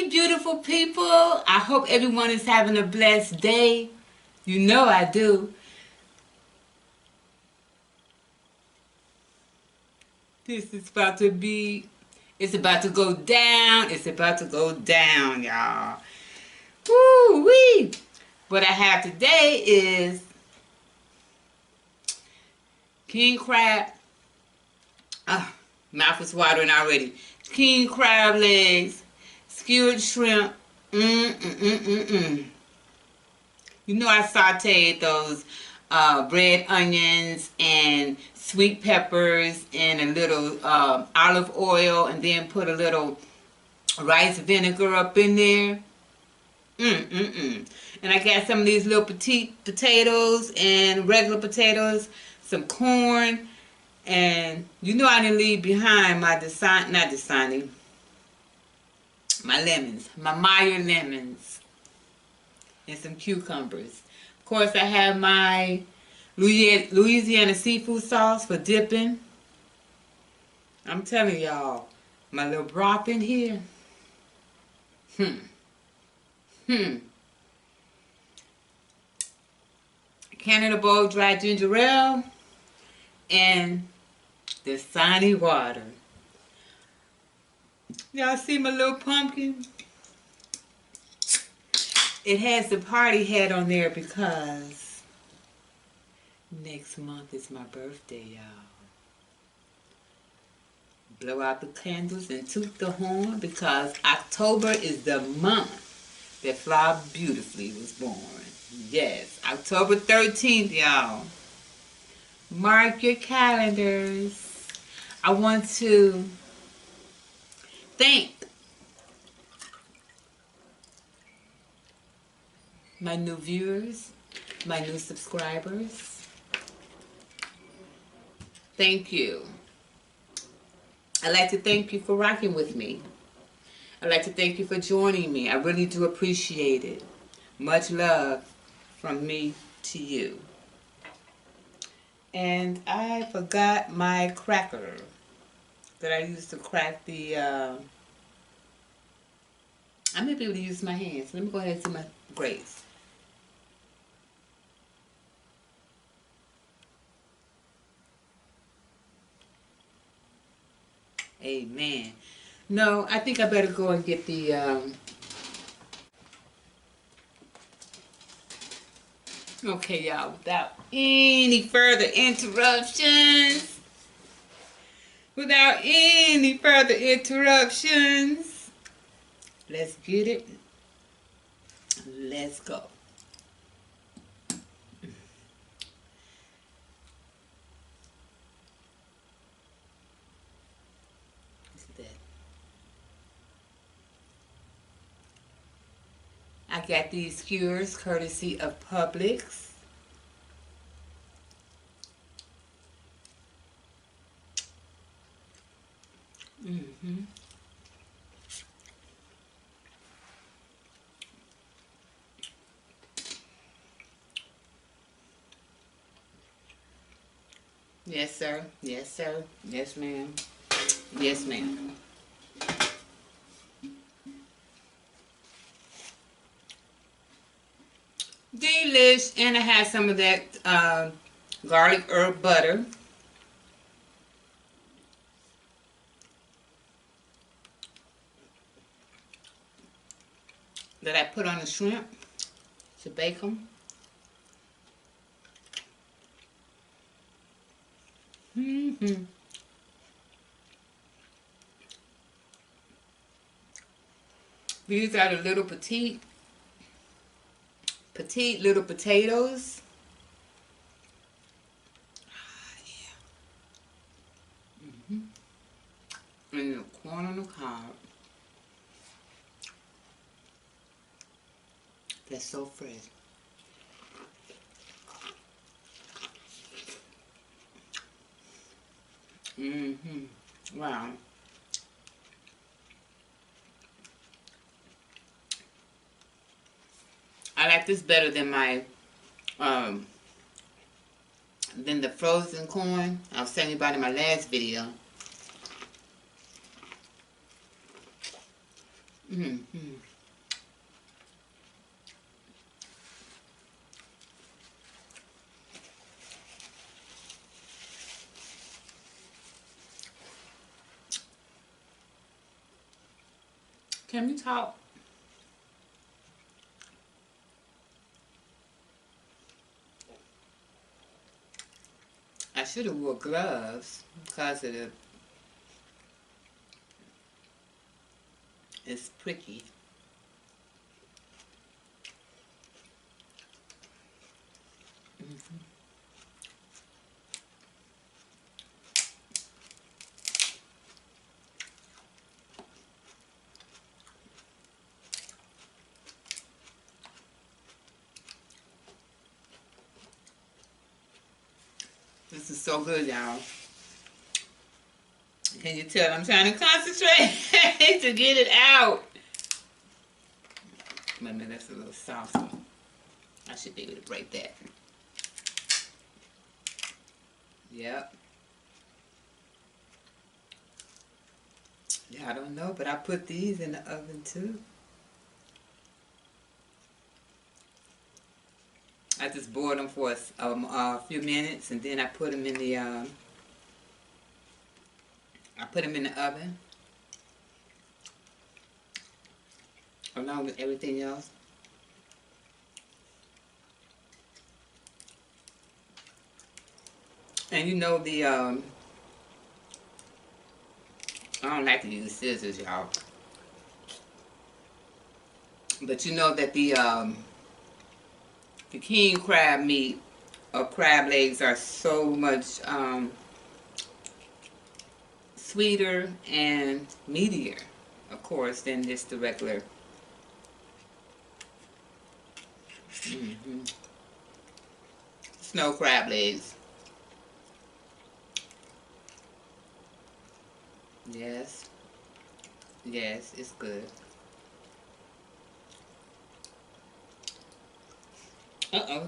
Hey, beautiful people. I hope everyone is having a blessed day. You know I do. This is about to be, it's about to go down. It's about to go down, y'all. Woo-wee. What I have today is king crab. Ah, mouth is watering already. King crab legs, skewered shrimp. Mm-mm-mm-mm-mm. You know I sauteed those red onions and sweet peppers and a little olive oil, and then put a little rice vinegar up in there. And I got some of these little petite potatoes and regular potatoes, some corn, and you know I didn't leave behind my my lemons, my Meyer lemons, and some cucumbers. Of course, I have my Louisiana seafood sauce for dipping. I'm telling y'all, my little broth in here. Hmm. Hmm. Canada bowl dry ginger ale and the sunny water. Y'all see my little pumpkin? It has the party hat on there because next month is my birthday, y'all. Blow out the candles and toot the horn because October is the month that Fly Beautifully was born. Yes, October 13th, y'all. Mark your calendars. I want to thank my new viewers, my new subscribers. Thank you. I'd like to thank you for rocking with me. I'd like to thank you for joining me. I really do appreciate it. Much love from me to you. And I forgot my cracker that I used to crack the, I may be able to use my hands. Let me go ahead and see my grapes. Amen. No, I think I better go and get the, okay, y'all, without any further interruptions, let's get it. Let's go. I got these skewers courtesy of Publix. Yes, sir. Yes, sir. Yes, ma'am. Yes, ma'am. Delish. And I have some of that garlic herb butter. That I put on the shrimp to bake them. These are the little petite little potatoes. And the corn on the cob. That's so fresh. Wow. I like this better than my than the frozen corn I was telling you about in my last video. Mm-hmm. Can we talk? I should have wore gloves because of the, it's pricky. Mm-hmm. This is so good, y'all. Can you tell I'm trying to concentrate to get it out? Maybe that's a little salsa. I should be able to break that. Yep. Yeah, I don't know, but I put these in the oven too. I just boiled them for a few minutes, and then I put them in the I put them in the oven along with everything else. And you know the I don't like to use scissors, y'all, but you know that the king crab meat or crab legs are so much sweeter and meatier, of course, than just the regular. Mm-hmm. Snow crab legs. Yes, yes, it's good. Uh-oh.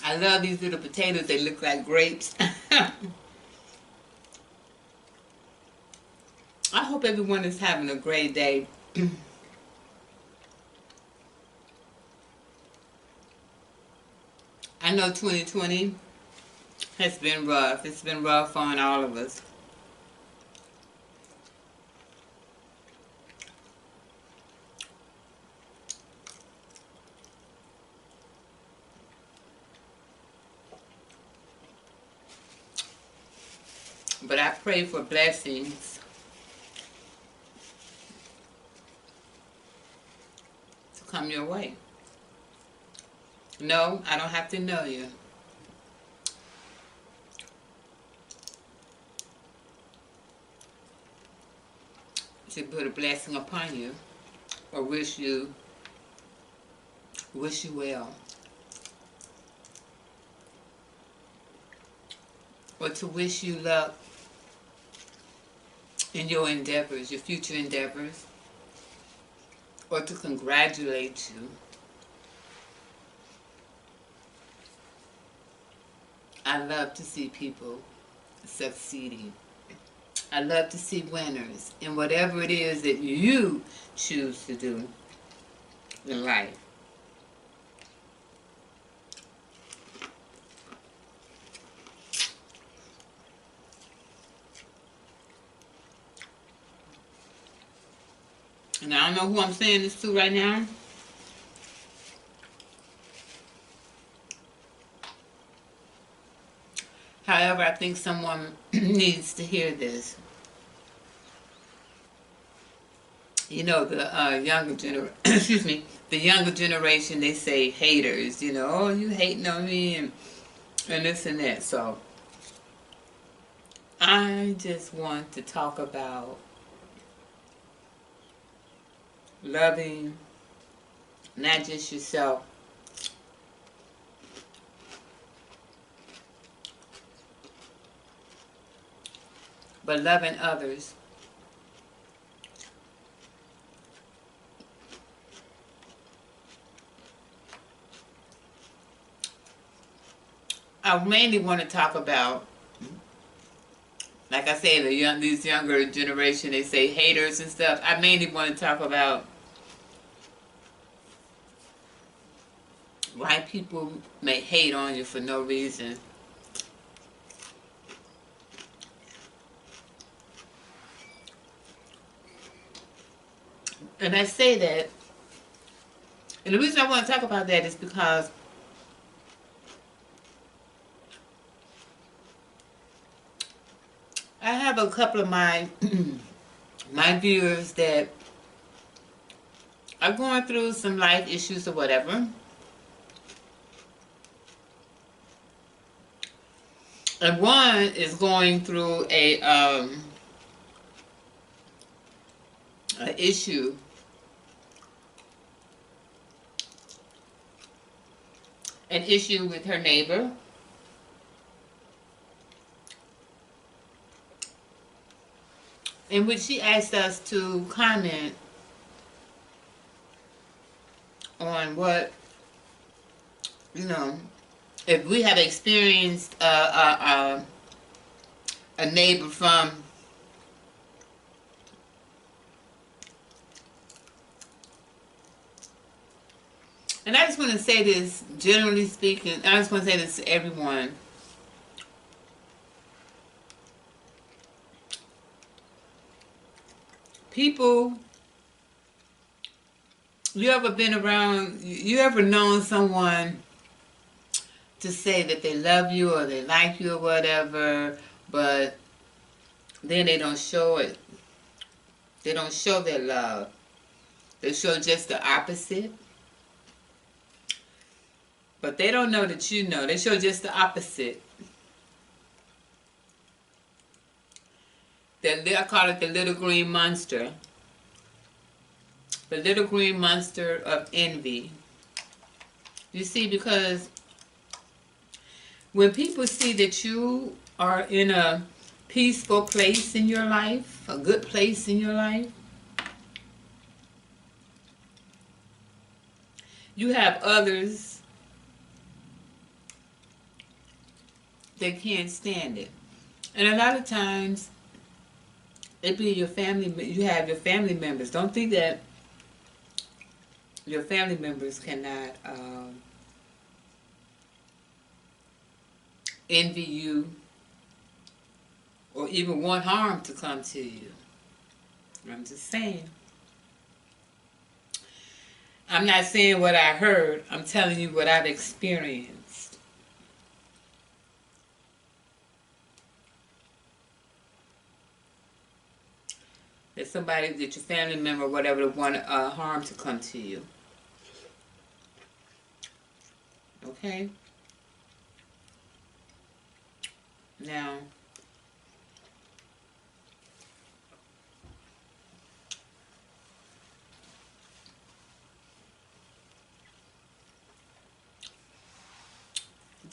I love these little potatoes. They look like grapes. I hope everyone is having a great day. I know 2020 has been rough. It's been rough on all of us. But I pray for blessings to come your way. No, I don't have to know you to put a blessing upon you or wish you well, or to wish you luck in your endeavors, your future endeavors, or to congratulate you. I love to see people succeeding. I love to see winners in whatever it is that you choose to do in life. And I don't know who I'm saying this to right now. However, I think someone needs to hear this. You know, the younger generation, excuse me, the younger generation, they say haters, you know, oh, you hating on me and this and that. So I just want to talk about loving not just yourself, but loving others. I mainly want to talk about, like I say, these younger generation, they say haters and stuff. I mainly want to talk about why people may hate on you for no reason. And I say that, and the reason I want to talk about that is because I have a couple of my my viewers that are going through some life issues or whatever. And one is going through a issue with her neighbor. In which she asked us to comment on what, if we have experienced a neighbor from and I just want to say this, generally speaking, I just want to say this to everyone. People, you ever been around, you ever known someone to say that they love you or they like you or whatever, but then they don't show it. They don't show their love. They show just the opposite. But they don't know that you know. They show just the opposite. I call it the little green monster. The little green monster of envy. You see, because when people see that you are in a peaceful place in your life, a good place in your life, you have others that can't stand it. And a lot of times, it be your family, you have your family members. Don't think that your family members cannot envy you or even want harm to come to you. I'm just saying. I'm not saying what I heard. I'm telling you what I've experienced. That somebody, that your family member or whatever, want harm to come to you. Okay? Now,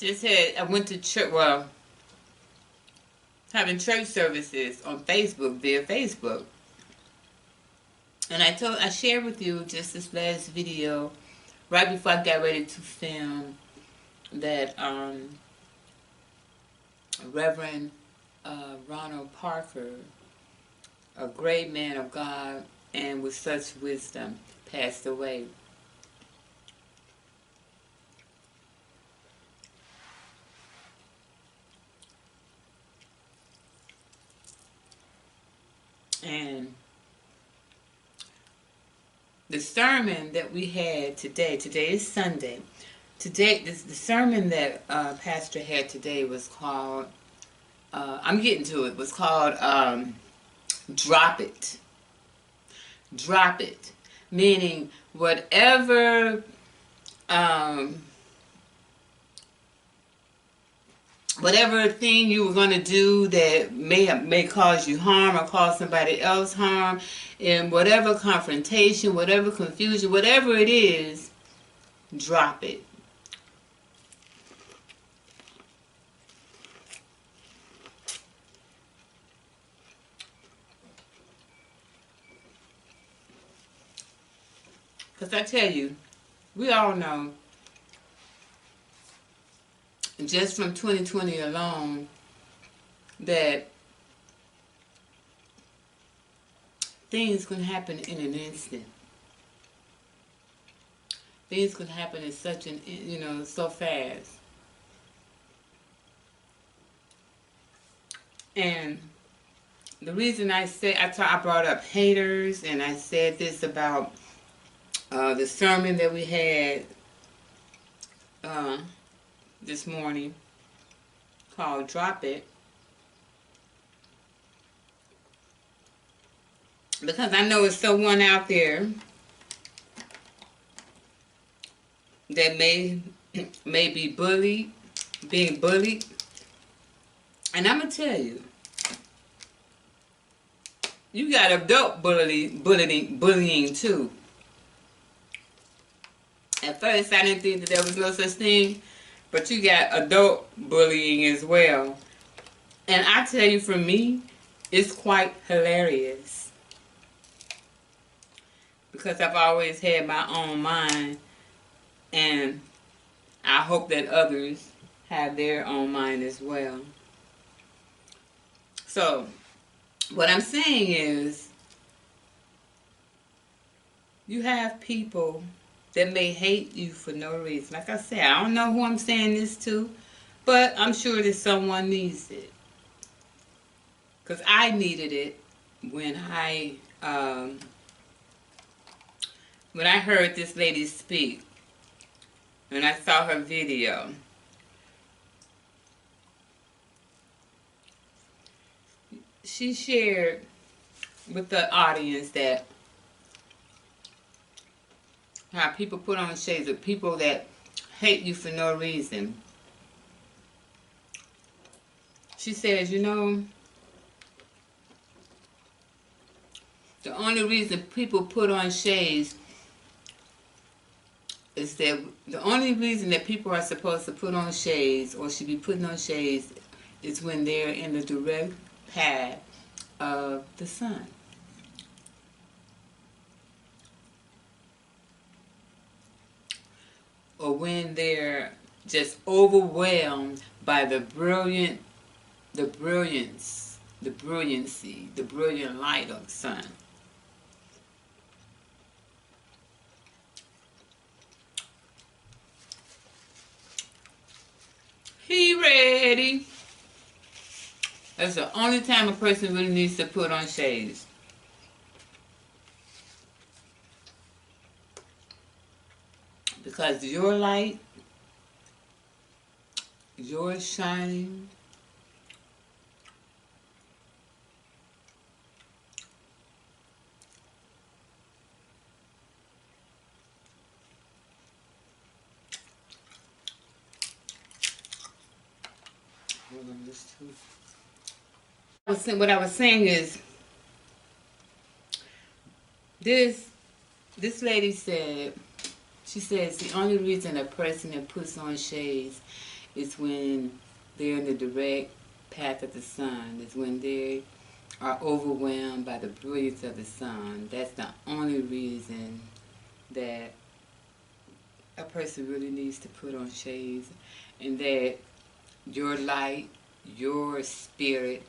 I went to church, well, having church services on Facebook, via Facebook. And I shared with you just this last video, right before I got ready to film, that Reverend Ronald Parker, a great man of God and with such wisdom, passed away. And the sermon that we had today is Sunday. Today, the sermon that Pastor had today was called, I'm getting to it, was called Drop It. Drop it. Meaning whatever whatever thing you were going to do that may cause you harm or cause somebody else harm, and whatever confrontation, whatever confusion, whatever it is, drop it. Because I tell you, we all know just from 2020 alone, that things can happen in an instant. Things can happen in such an, so fast. And the reason I brought up haters, and I said this about the sermon that we had this morning called Drop It, because I know it's someone out there that may be being bullied. And I'm going to tell you, you got adult bullying too. At first, I didn't think that there was no such thing, but you got adult bullying as well. And I tell you, for me, it's quite hilarious, because I've always had my own mind, and I hope that others have their own mind as well. So, what I'm saying is, you have people that may hate you for no reason. Like I said, I don't know who I'm saying this to, but I'm sure that someone needs it. Because I needed it when I heard this lady speak, and I saw her video. She shared with the audience that how people put on shades of people that hate you for no reason. She says, the only reason people put on shades is that the only reason that people are supposed to put on shades or should be putting on shades is when they're in the direct path of the sun. Or when they're just overwhelmed by the brilliancy, the brilliant light of the sun. He ready. That's the only time a person really needs to put on shades. Because your light, your shining, hold on, this too. What I was saying is, this lady said, she says the only reason a person that puts on shades is when they're in the direct path of the sun, is when they are overwhelmed by the brilliance of the sun. That's the only reason that a person really needs to put on shades, and that your light, your spirit,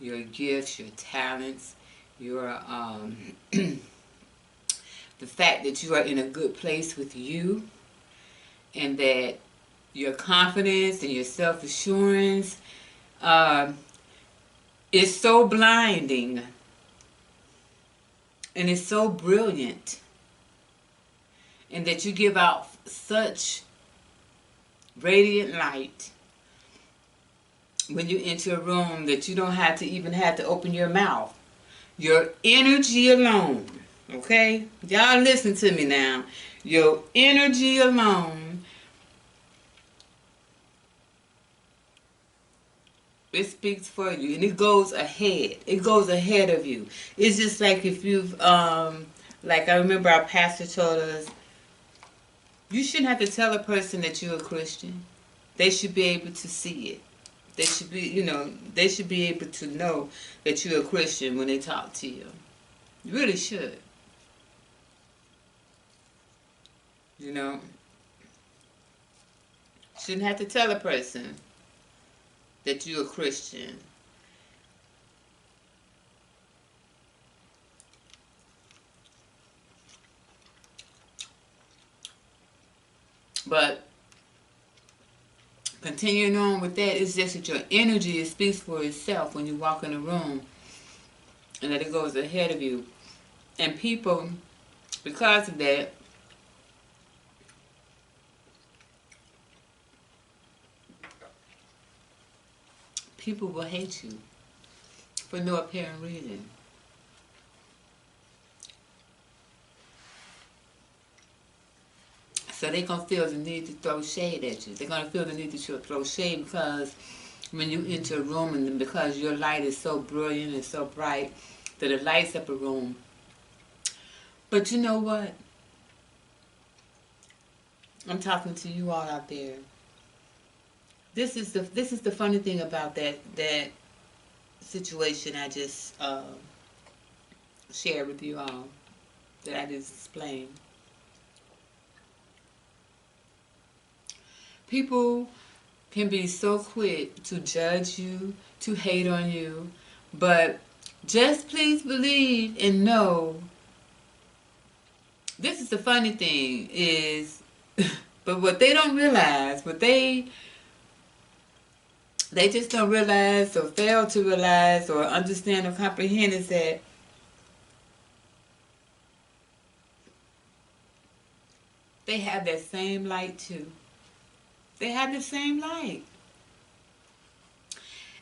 your gifts, your talents, your the fact that you are in a good place with you, and that your confidence and your self-assurance is so blinding, and it's so brilliant, and that you give out such radiant light when you enter a room that you don't have to open your mouth. Your energy alone, okay? Y'all listen to me now. Your energy alone, it speaks for you, and it goes ahead. It goes ahead of you. It's just like if you've, like I remember our pastor told us, you shouldn't have to tell a person that you're a Christian. They should be able to see it. They should be, they should be able to know that you're a Christian when they talk to you. You really should. Shouldn't have to tell a person that you're a Christian. But continuing on with that, it's just that your energy, it speaks for itself when you walk in a room and that it goes ahead of you. And people, because of that, people will hate you for no apparent reason. So they're going to feel the need to throw shade at you. They're going to feel the need to throw shade because when you enter a room and because your light is so brilliant and so bright that it lights up a room. But you know what? I'm talking to you all out there. This is the funny thing about that situation I just shared with you all, that I just explained. People can be so quick to judge you, to hate on you, but just please believe and know. This is the funny thing is, but what they don't realize, what they just don't realize or fail to realize or understand or comprehend is that they have that same light too. They have the same light.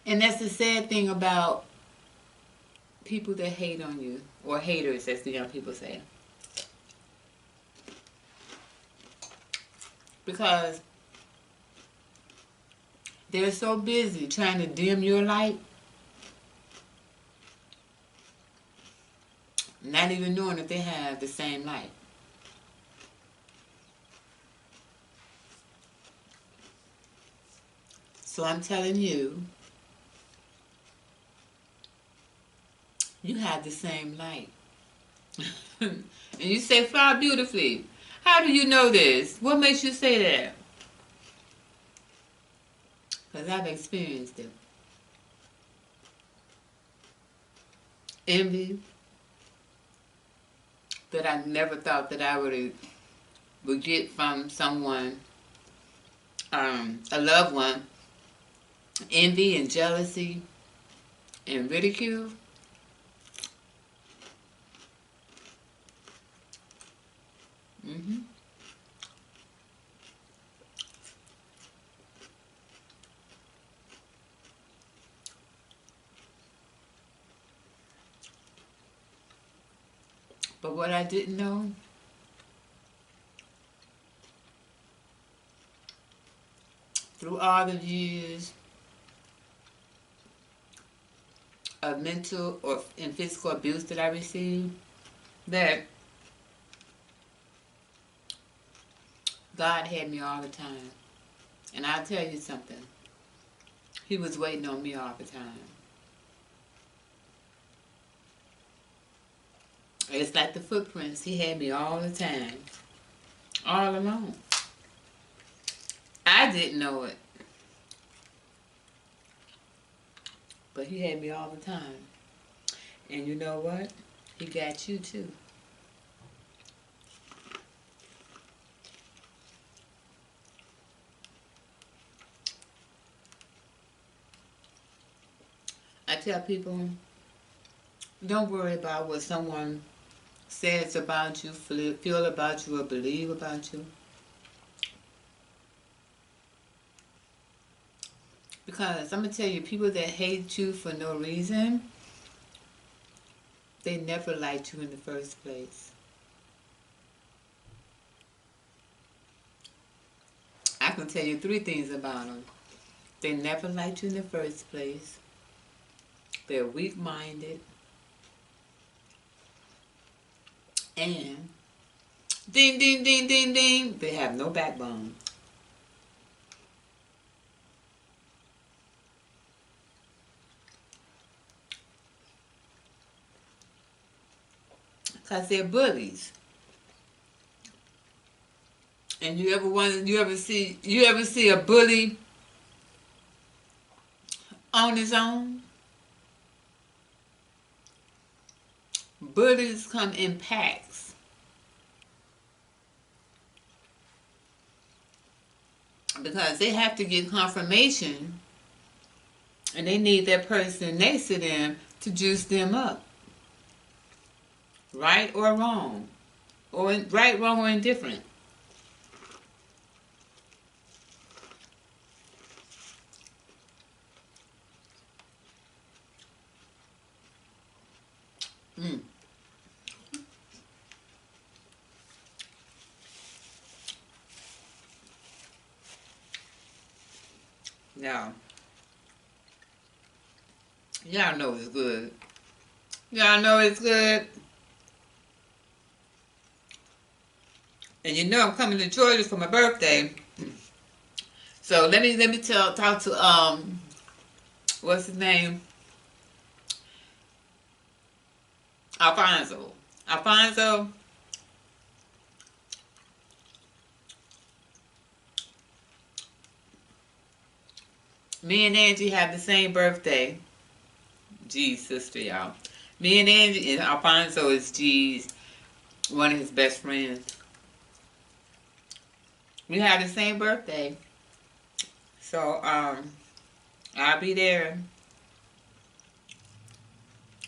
And that's the sad thing about people that hate on you, or haters, as the young people say. Because they're so busy trying to dim your light, not even knowing that they have the same light. So I'm telling you, you have the same light. And you say, fly beautifully. How do you know this? What makes you say that? Because I've experienced it. Envy that I never thought that I would get from someone, a loved one. Envy and jealousy and ridicule. Mm-hmm. But what I didn't know, through all the years of mental or and physical abuse that I received, that God had me all the time. And I'll tell you something. He was waiting on me all the time. It's like the footprints. He had me all the time. All alone. I didn't know it. But he had me all the time. And you know what? He got you too. I tell people, don't worry about what someone says about you, feel about you, or believe about you. Because I'm going to tell you, people that hate you for no reason, they never liked you in the first place. I can tell you 3 things about them. They never liked you in the first place. They're weak-minded. And ding, ding, ding, ding, ding, they have no backbone. Because they're bullies. And you ever see a bully on his own? Bullies come in packs because they have to get confirmation, and they need that person next to them to juice them up. Right or wrong, or right, wrong, or indifferent. Mm. Now, y'all know it's good. Y'all know it's good. And you know I'm coming to Georgia for my birthday. So let me talk to what's his name? Alfonso. Alfonso, me and Angie have the same birthday. G's sister, y'all. Me and Angie, and Alfonso is G's, one of his best friends. We have the same birthday. So, I'll be there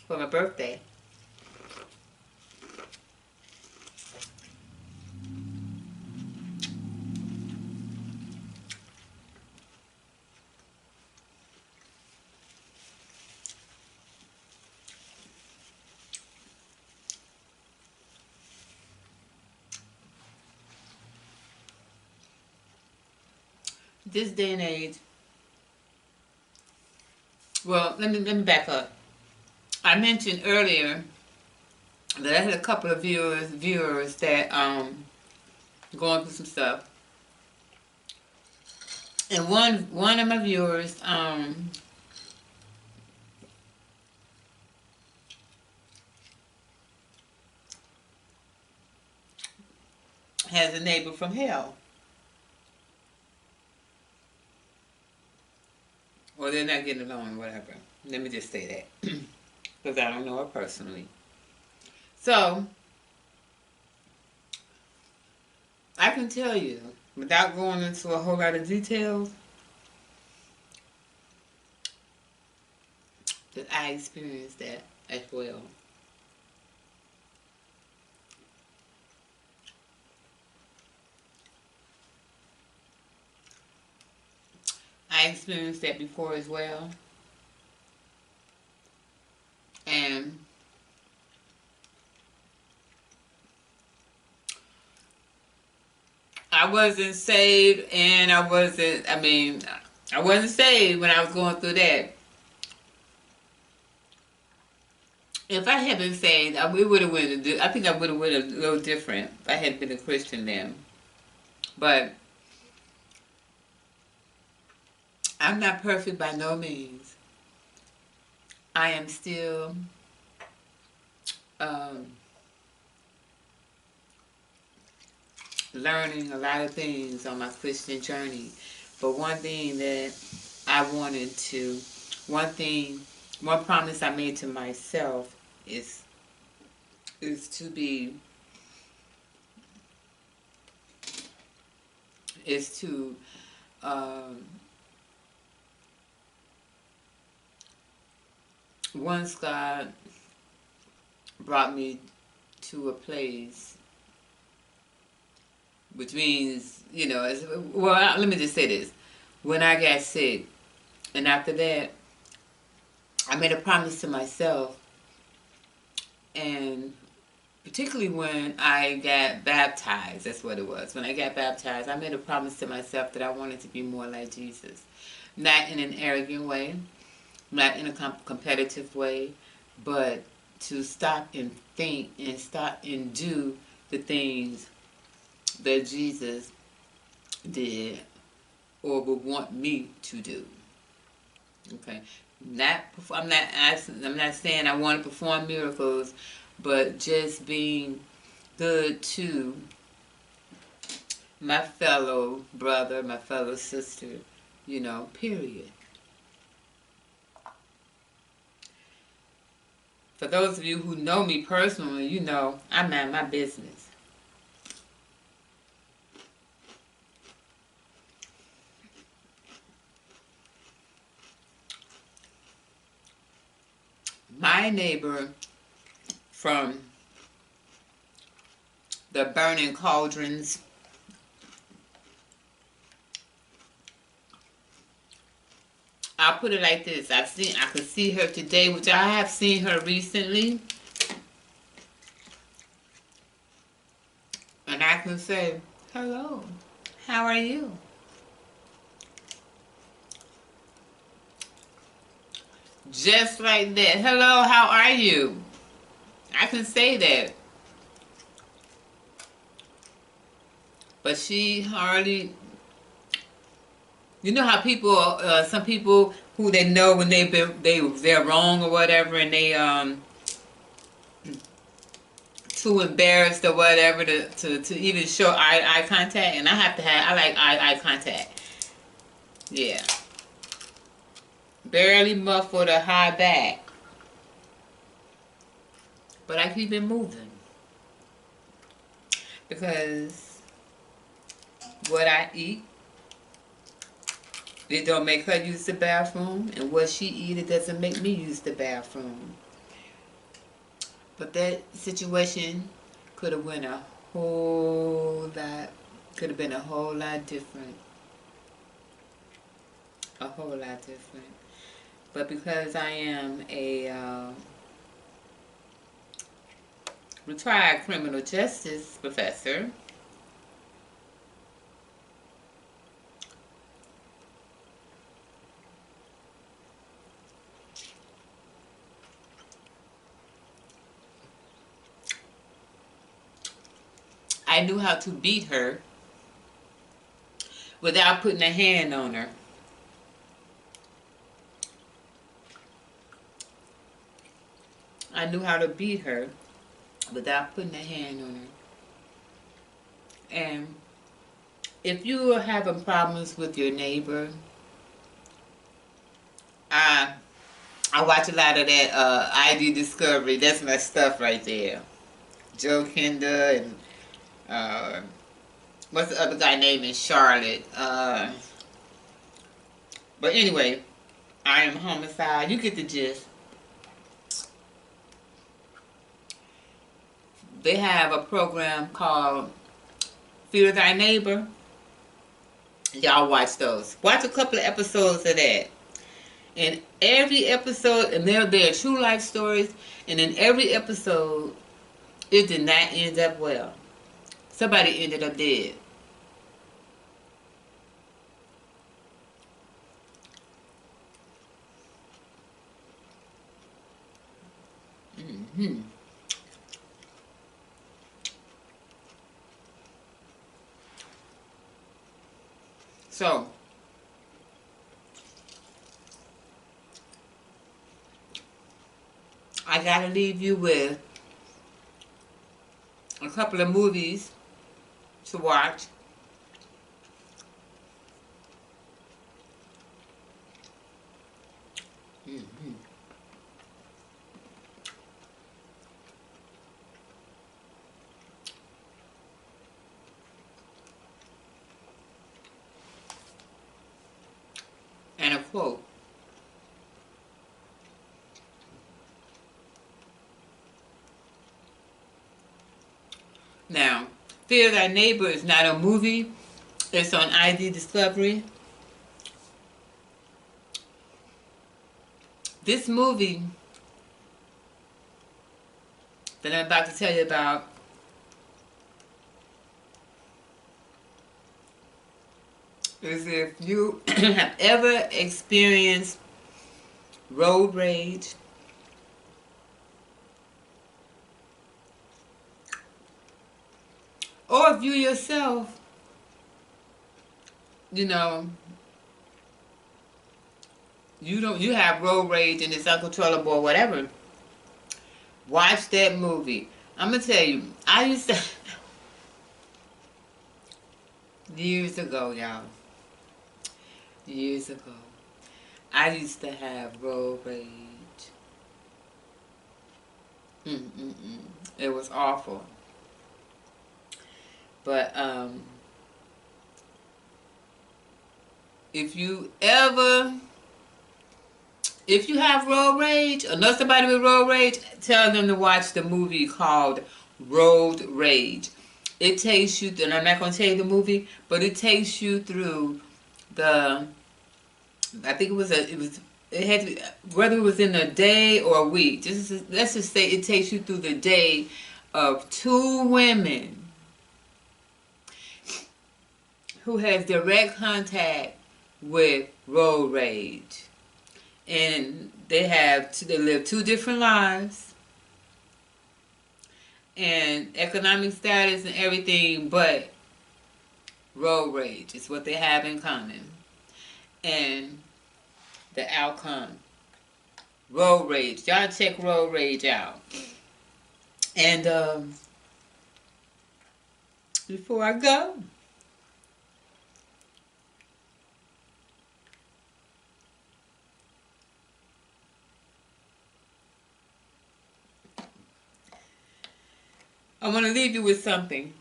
for my birthday. This day and age, well, let me back up. I mentioned earlier that I had a couple of viewers that going through some stuff, and one of my viewers has a neighbor from hell, or they're not getting along, whatever. Let me just say that because I don't know her personally. So I can tell you, without going into a whole lot of details, that I experienced that as well. I experienced that before as well. And I wasn't saved, and I wasn't saved when I was going through that. If I had been saved, I think I would have went a little different if I had been a Christian then. But I'm not perfect by no means. I am still learning a lot of things on my Christian journey. But one thing that I wanted to, one promise I made to myself is to be, is to once God brought me to a place, which means, let me just say this. When I got sick, and after that, I made a promise to myself, and particularly when I got baptized, that's what it was. When I got baptized, I made a promise to myself that I wanted to be more like Jesus. Not in an arrogant way, not in a competitive way, but to stop and think and stop and do the things that Jesus did or would want me to do. Okay, I'm not saying I want to perform miracles, but just being good to my fellow brother, my fellow sister, period. For those of you who know me personally, I mind my business. My neighbor from the burning cauldrons, I'll put it like this. I could see her today, which I have seen her recently. And I can say, hello, how are you? Just like that. Hello, how are you? I can say that. But she hardly, you know how people, some people who they know when they're wrong or whatever, and they too embarrassed or whatever to even show eye contact, and I like eye contact. Yeah. Barely muffled or high back. But I keep it moving. Because what I eat, it don't make her use the bathroom. And what she eat, it doesn't make me use the bathroom. But that situation could have been a whole lot different. A whole lot different. But because I am a retired criminal justice professor, I knew how to beat her without putting a hand on her. I knew how to beat her without putting a hand on her. And if you are having problems with your neighbor, I watch a lot of that ID Discovery. That's my stuff right there. Joe Kinder and what's the other guy name in Charlotte? But anyway, I Am Homicide. You get the gist. They have a program called Fear Thy Neighbor. Y'all watch those. Watch a couple of episodes of that. And every episode, and they're true life stories, and in every episode, it did not end up well. Somebody ended up dead. Mm-hmm. So, I gotta leave you with a couple of movies to watch. Mm-hmm. And a quote. Now, Fear Thy Neighbor is not a movie. It's on ID Discovery. This movie that I'm about to tell you about is if you have ever experienced road rage, or if you yourself, you have road rage and it's uncontrollable or whatever, watch that movie. I'm gonna tell you, I used to Years ago, y'all. Years ago. I used to have road rage. Mm-mm-mm. It was awful. But if you ever, if you have road rage or know somebody with road rage, tell them to watch the movie called Road Rage. It takes you, and I'm not going to tell you the movie, but it takes you through the, I think it had to be, whether it was in a day or a week. Let's just say it takes you through the day of two women who has direct contact with road rage, and they live two different lives and economic status and everything, but road rage is what they have in common. And the outcome, road rage. Y'all check road rage out. And before I go, I want to leave you with something.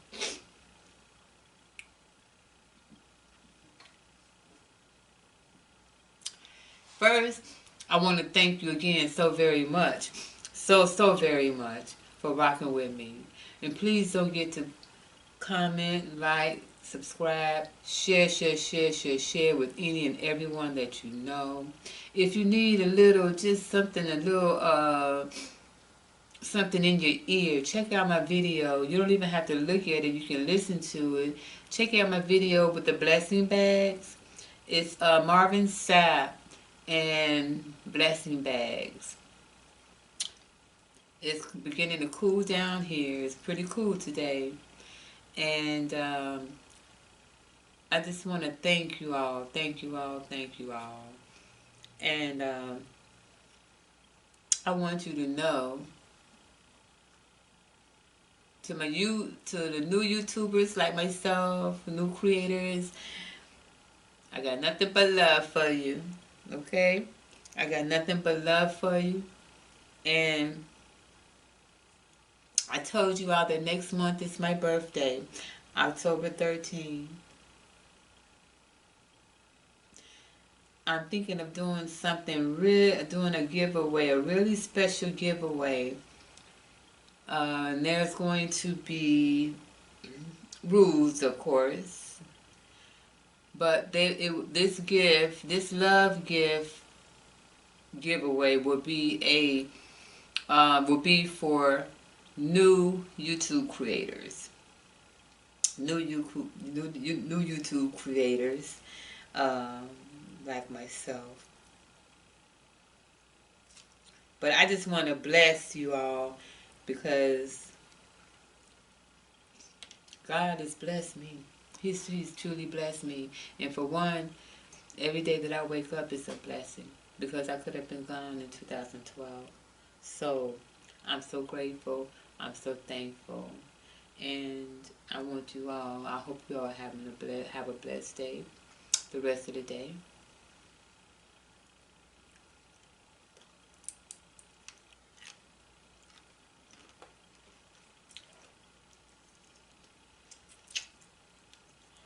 First, I want to thank you again so very much. So very much for rocking with me. And please don't get to comment, like, subscribe, share with any and everyone that you know. If you need a little, just something, a little, something in your ear, check out my video. You don't even have to look at it. You can listen to it. Check out my video with the blessing bags. It's Marvin Sapp and blessing bags. It's beginning to cool down here. It's pretty cool today. And I just want to thank you all. Thank you all. Thank you all. And I want you to know, to the new YouTubers like myself, new creators, I got nothing but love for you. Okay? I got nothing but love for you. And I told you all that next month is my birthday, October 13th. I'm thinking of doing something doing a giveaway, a really special giveaway. And there's going to be rules, of course. But this love gift giveaway will be for new YouTube creators. New YouTube creators, like myself. But I just want to bless you all because God has blessed me. He's truly blessed me. And for one, every day that I wake up is a blessing because I could have been gone in 2012. So I'm so grateful. I'm so thankful. And I want you all, I hope you all have a blessed day, the rest of the day.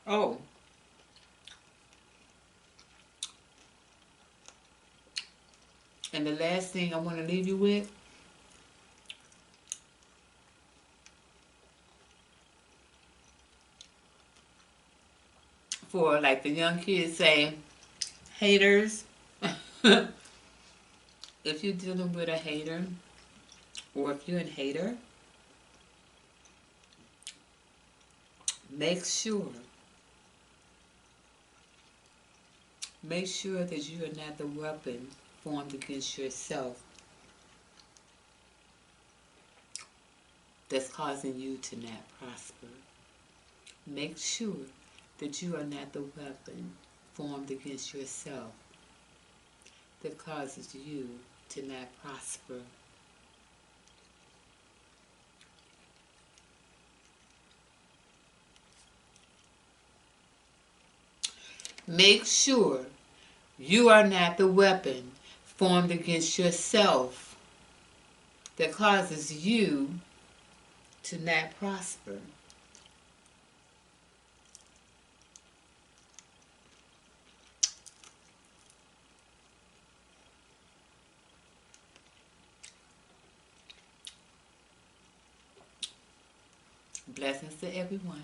Oh, and the last thing I want to leave you with, for like the young kids say, haters. If you're dealing with a hater, or if you're a hater, make sure that you are not the weapon formed against yourself that's causing you to not prosper. Make sure that you are not the weapon formed against yourself that causes you to not prosper. Make sure you are not the weapon formed against yourself that causes you to not prosper. Blessings to everyone.